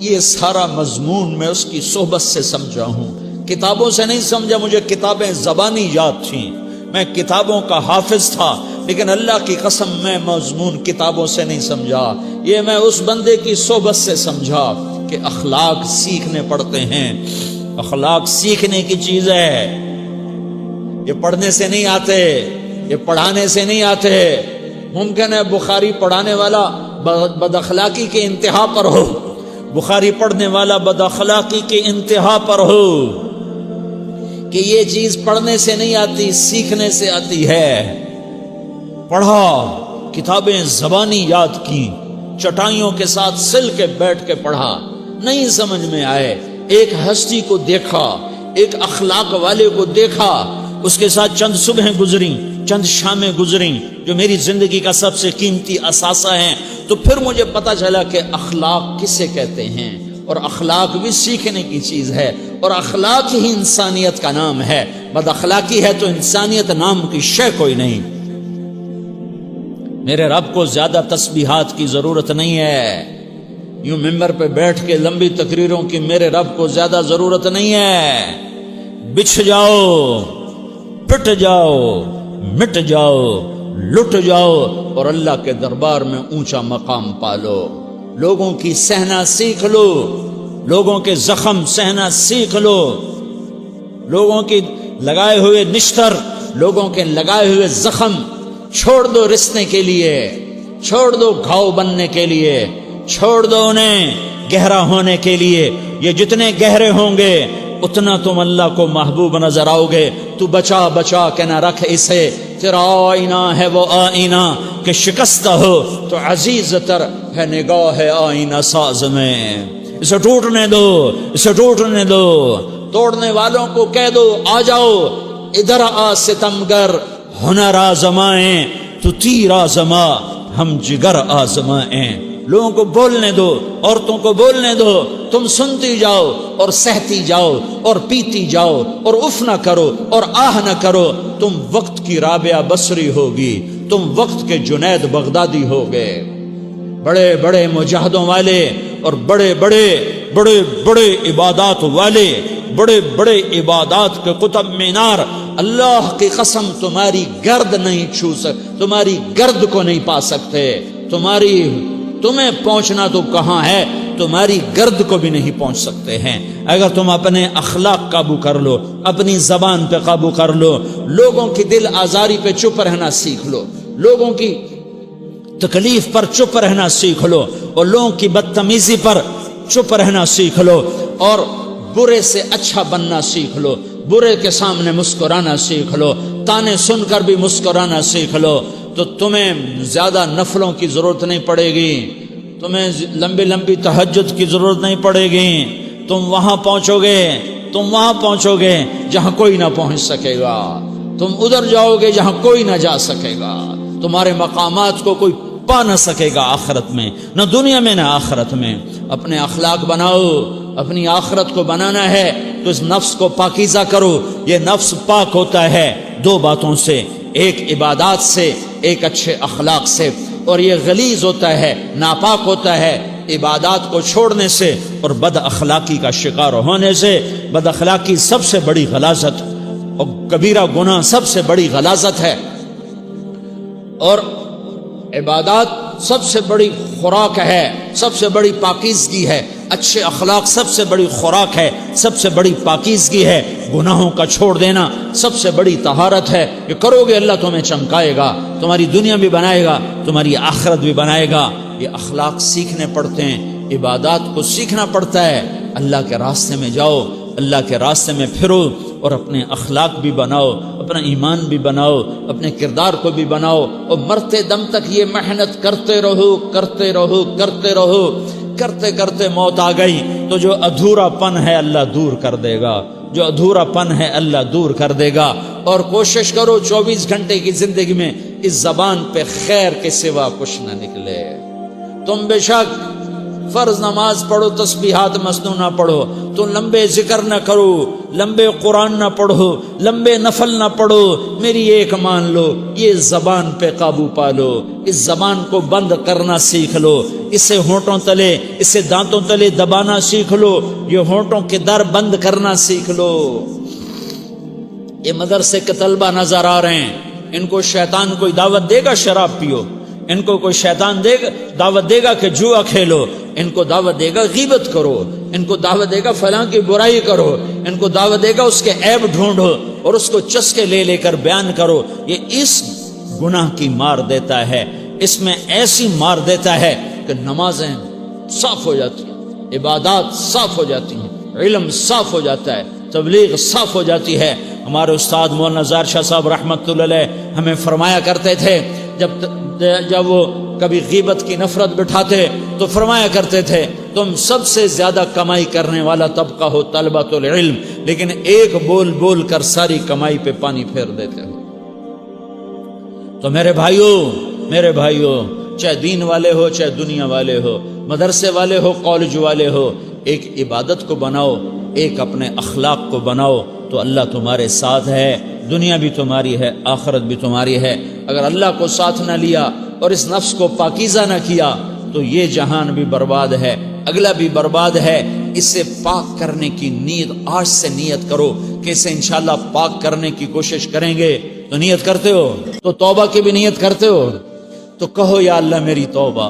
یہ سارا مضمون میں اس کی صحبت سے سمجھا ہوں، کتابوں سے نہیں سمجھا۔ مجھے کتابیں زبانی یاد تھیں، میں کتابوں کا حافظ تھا، لیکن اللہ کی قسم میں مضمون کتابوں سے نہیں سمجھا، یہ میں اس بندے کی صحبت سے سمجھا کہ اخلاق سیکھنے پڑتے ہیں۔ اخلاق سیکھنے کی چیز ہے، یہ پڑھنے سے نہیں آتے، یہ پڑھانے سے نہیں آتے۔ ممکن ہے بخاری پڑھانے والا بد اخلاقی کے انتہا پر ہو، بخاری پڑھنے والا بد اخلاقی کے انتہا پر ہو، کہ یہ چیز پڑھنے سے نہیں آتی، سیکھنے سے آتی ہے۔ پڑھا، کتابیں زبانی یاد کی، چٹائیوں کے ساتھ سل کے بیٹھ کے پڑھا، نہیں سمجھ میں آئے، ایک ہستی کو دیکھا، ایک اخلاق والے کو دیکھا، اس کے ساتھ چند صبحیں گزریں، چند شامیں گزریں جو میری زندگی کا سب سے قیمتی اثاثہ ہیں، تو پھر مجھے پتا چلا کہ اخلاق کسے کہتے ہیں، اور اخلاق بھی سیکھنے کی چیز ہے، اور اخلاق ہی انسانیت کا نام ہے۔ بد اخلاقی ہے تو انسانیت نام کی شے کوئی نہیں۔ میرے رب کو زیادہ تسبیحات کی ضرورت نہیں ہے، یوں ممبر پہ بیٹھ کے لمبی تقریروں کی میرے رب کو زیادہ ضرورت نہیں ہے۔ بچھ جاؤ، پٹ جاؤ، مٹ جاؤ، لٹ جاؤ، اور اللہ کے دربار میں اونچا مقام پالو۔ لوگوں کی سہنا سیکھ لو، لوگوں کے زخم سہنا سیکھ لو، لوگوں کی لگائے ہوئے نشتر، لوگوں کے لگائے ہوئے زخم چھوڑ دو رسنے کے لیے، چھوڑ دو گھاؤ بننے کے لیے، چھوڑ دو انہیں گہرا ہونے کے لیے۔ یہ جتنے گہرے ہوں گے اتنا تم اللہ کو محبوب نظر آؤ گے۔ تو بچا بچا کے نہ رکھ اسے، تیرا آئینہ ہے وہ آئینہ کہ شکستہ ہو تو عزیز تر ہے نگاہ آئینہ ساز میں۔ اسے ٹوٹنے دو، اسے ٹوٹنے دو، توڑنے والوں کو کہہ دو آ جاؤ ادھر آ ستمگر، ہنر آزمائیں تو تیر آزما، ہم جگر آزمائیں۔ لوگوں کو بولنے دو، عورتوں کو بولنے دو، تم سنتی جاؤ اور سہتی جاؤ اور پیتی جاؤ اور اف نہ کرو اور آہ نہ کرو۔ تم وقت کی رابعہ بصری ہوگی، تم وقت کے جنید بغدادی ہوگے۔ بڑے بڑے مجاہدوں والے اور بڑے بڑے بڑے بڑے عبادات والے، بڑے بڑے عبادات کے قطب مینار، اللہ کی قسم تمہاری گرد نہیں چھو سکتے، تمہاری گرد کو نہیں پا سکتے۔ تمہیں پہنچنا تو کہاں ہے، تمہاری گرد کو بھی نہیں پہنچ سکتے ہیں۔ اگر تم اپنے اخلاق قابو کر لو، اپنی زبان پہ قابو کر لو، لوگوں کی دل آزاری پہ چپ رہنا سیکھ لو، لوگوں کی تکلیف پر چپ رہنا سیکھ لو، اور لوگوں کی بدتمیزی پر چپ رہنا سیکھ لو، اور برے سے اچھا بننا سیکھ لو، برے کے سامنے مسکرانا سیکھ لو، تانے سن کر بھی مسکرانا سیکھ لو، تو تمہیں زیادہ نفلوں کی ضرورت نہیں پڑے گی، تمہیں لمبی لمبی تہجد کی ضرورت نہیں پڑے گی۔ تم وہاں پہنچو گے جہاں کوئی نہ پہنچ سکے گا، تم ادھر جاؤ گے جہاں کوئی نہ جا سکے گا، تمہارے مقامات کو کوئی پا نہ سکے گا آخرت میں، نہ دنیا میں نہ آخرت میں۔ اپنے اخلاق بناؤ، اپنی آخرت کو بنانا ہے تو اس نفس کو پاکیزہ کرو۔ یہ نفس پاک ہوتا ہے دو باتوں سے، ایک عبادات سے، ایک اچھے اخلاق سے، اور یہ غلیظ ہوتا ہے، ناپاک ہوتا ہے عبادات کو چھوڑنے سے اور بد اخلاقی کا شکار ہونے سے۔ بد اخلاقی سب سے بڑی غلاظت اور کبیرہ گناہ سب سے بڑی غلاظت ہے، اور عبادات سب سے بڑی خوراک ہے، سب سے بڑی پاکیزگی ہے۔ اچھے اخلاق سب سے بڑی خوراک ہے، سب سے بڑی پاکیزگی ہے۔ گناہوں کا چھوڑ دینا سب سے بڑی طہارت ہے۔ یہ کرو گے اللہ تمہیں چمکائے گا، تمہاری دنیا بھی بنائے گا، تمہاری آخرت بھی بنائے گا۔ یہ اخلاق سیکھنے پڑتے ہیں، عبادات کو سیکھنا پڑتا ہے۔ اللہ کے راستے میں جاؤ، اللہ کے راستے میں پھرو، اور اپنے اخلاق بھی بناؤ، اپنا ایمان بھی بناؤ، اپنے کردار کو بھی بناؤ، اور مرتے دم تک یہ محنت کرتے رہو کرتے رہو کرتے رہو۔ کرتے کرتے موت آ گئی تو جو ادھورا پن ہے اللہ دور کر دے گا، جو ادھورا پن ہے اللہ دور کر دے گا۔ اور کوشش کرو 24 گھنٹے کی زندگی میں اس زبان پہ خیر کے سوا کچھ نہ نکلے۔ تم بے شک فرض نماز پڑھو، تسبیحات مسنونہ پڑھو، تو لمبے ذکر نہ کرو، لمبے قرآن نہ پڑھو، لمبے نفل نہ پڑھو، میری ایک مان لو، یہ زبان پہ قابو پالو، اس زبان کو بند کرنا سیکھ لو، اسے ہونٹوں تلے، اسے دانتوں تلے دبانا سیکھ لو، یہ ہونٹوں کے در بند کرنا سیکھ لو۔ یہ مدرسے کے طلبہ نظر آ رہے ہیں، ان کو شیطان کوئی دعوت دے گا شراب پیو، ان کو کوئی شیطان دعوت دے گا کہ جوا کھیلو، ان کو دعوت دے گا غیبت کرو، ان کو دعوت دے گا فلاں کی برائی کرو، ان کو دعوت دے گا اس کے عیب ڈھونڈو اور اس کو چسکے لے لے کر بیان کرو۔ یہ اس گناہ کی مار دیتا ہے، اس میں ایسی مار دیتا ہے کہ نمازیں صاف ہو جاتی ہیں، عبادات صاف ہو جاتی ہیں، علم صاف ہو جاتا ہے، تبلیغ صاف ہو جاتی ہے۔ ہمارے استاد مولانا زار شاہ صاحب رحمۃ اللہ علیہ ہمیں فرمایا کرتے تھے، جب وہ کبھی غیبت کی نفرت بٹھاتے تو فرمایا کرتے تھے تم سب سے زیادہ کمائی کرنے والا طبقہ ہو طلبۃ العلم، لیکن ایک بول بول کر ساری کمائی پہ پانی پھیر دیتے ہو۔ تو میرے بھائیوں چاہے دین والے ہو چاہے دنیا والے ہو، مدرسے والے ہو کالج والے ہو، ایک عبادت کو بناؤ، ایک اپنے اخلاق کو بناؤ، تو اللہ تمہارے ساتھ ہے، دنیا بھی تمہاری ہے، آخرت بھی تمہاری ہے۔ اگر اللہ کو ساتھ نہ لیا اور اس نفس کو پاکیزہ نہ کیا تو یہ جہان بھی برباد ہے، اگلا بھی برباد ہے۔ اسے پاک کرنے کی نیت آج سے نیت کرو کہ اسے انشاءاللہ پاک کرنے کی کوشش کریں گے۔ تو نیت کرتے ہو تو توبہ کی بھی نیت کرتے ہو، تو کہو یا اللہ میری توبہ،